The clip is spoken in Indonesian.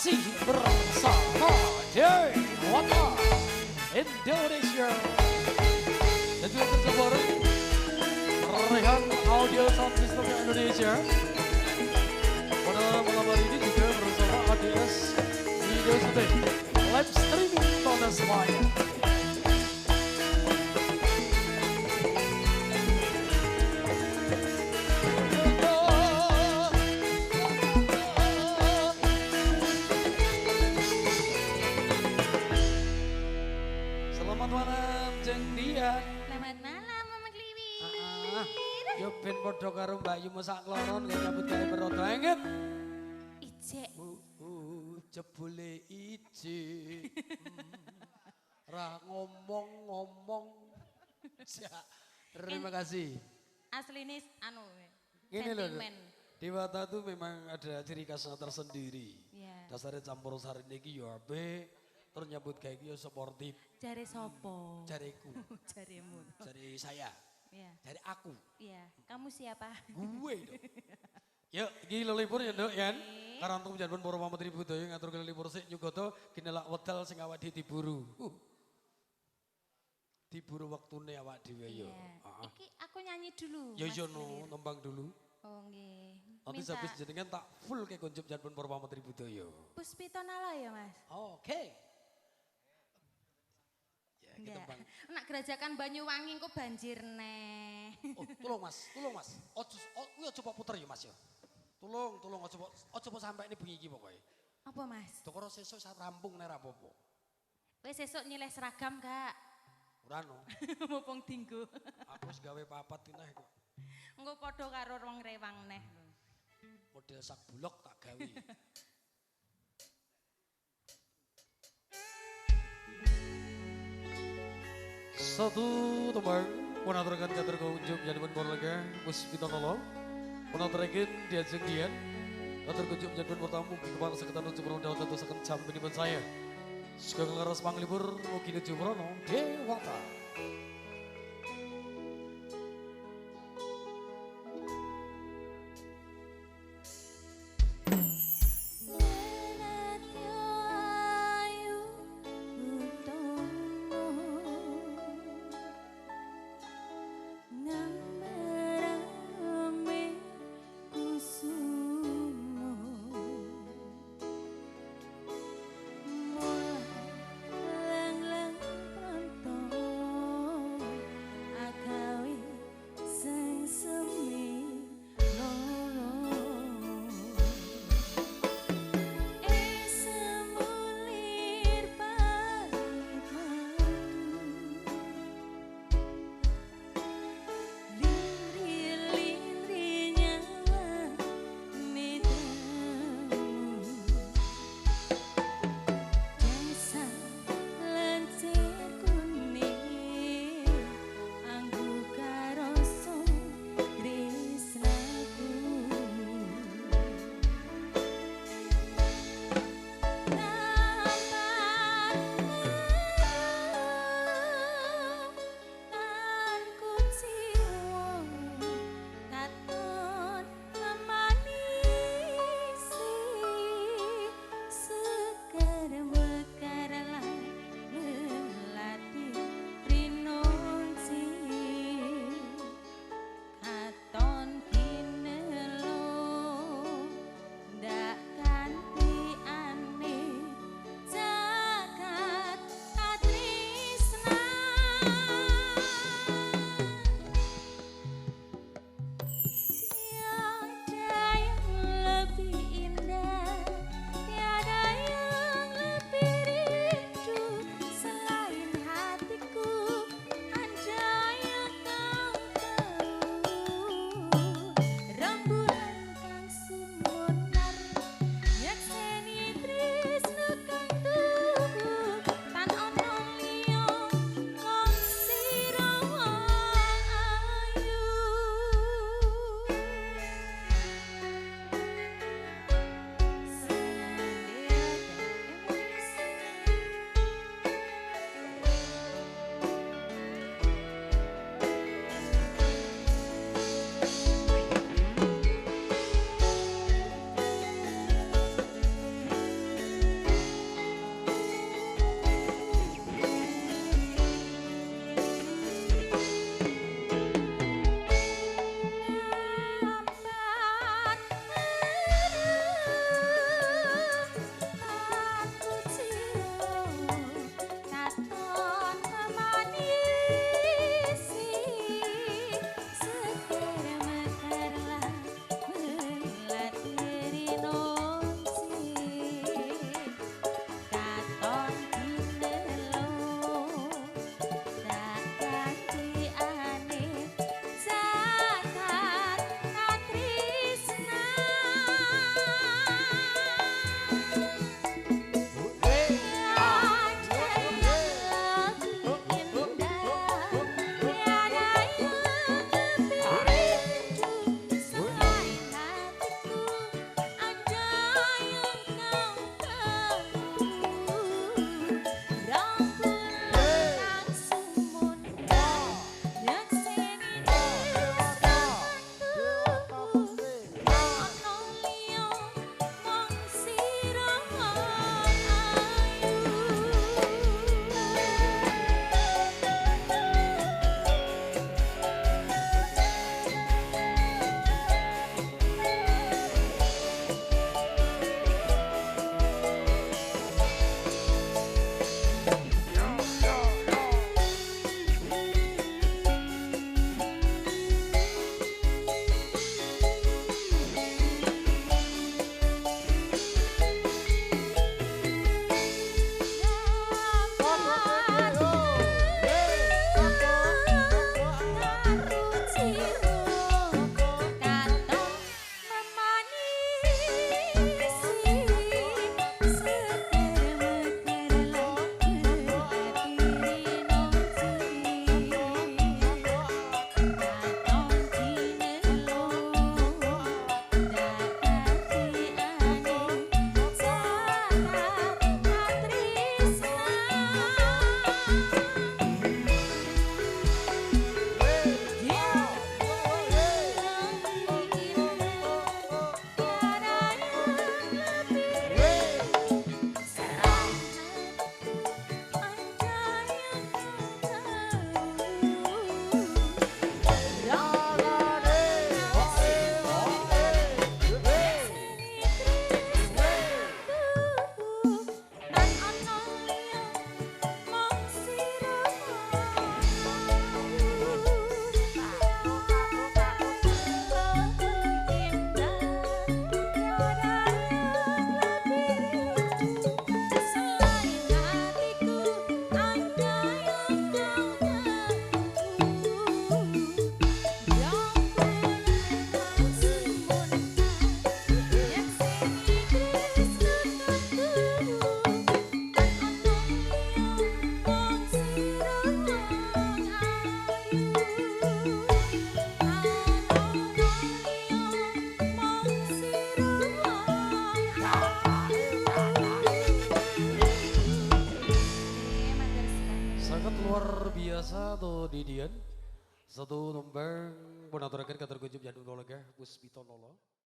masih bersama Dewata Indonesia dan juga tersebar Rehan Audio Sound System Indonesia. Pada malam hari ini juga bersama ADS Video Shooting live streaming pada semuanya. Selamat malam Jeng Dian. Selamat malam Mama Kliwi. Yo ben padha karo Mbak Yu sak kloron kok nyambut gawe perodo enget. Ijek. Jebule ije. Ra ngomong-ngomong. Terima kasih. Aslinya anu Ini loh, sentimen. Dewata tuh memang ada ciri khasnya tersendiri. Iya. Dasarnya campur sari niki yo ape, terus nyambut gawe iki yo sportif. Jare sopo? Jariku, Jaremu. jari saya, Iya. jari aku. Iya. Kamu siapa? Gue dong. Yuk, iki lelipur ya Nduk Yan. Karantung janpun para pametri budaya ngatur kelilipur sik nyugoto kinelak wedal sing awak dhewe diburu. Diburu waktune awak dhewe yo. Iya. Iki aku nyanyi dulu. Yo Mas yo no, Kliwi. nembang dulu. Oh nggih. Nanti Minta habis jenengan tak full ke konjuk janpun para pametri budaya. Puspito Nala ya Mas? Oke. Ya, kita Enggak. bang. Nak gerajakan Banyuwangi kok banjir neh. Oh, tolong Mas, tolong Mas. Ojo coba puter ya Mas ya. Tolong ojo sampai ini bengi iki pokoke. Apa Mas? Dokoro sesuk sak rampung nek ra apa-apa. Wes sesuk nyileh seragam Kak. Ora no. Mumpung dinggo. Aku wis gawe papat tinah kok. Engko padha karo wong rewang neh. Model sak bulok tak gawe. Satu tembang menaturakan kader kunjung jadi lega Puspito Nolo menaturakan diajeng dian kader kunjung jadi pertamu kepala sekitar nuju meronda tentu sekan jam ini saya suka ngeras panglibur mungkin nuju merono Dewata. biasa tuh Didian. Satu nomor pun aturakan katur kunjung jadul lega Puspito Nolo.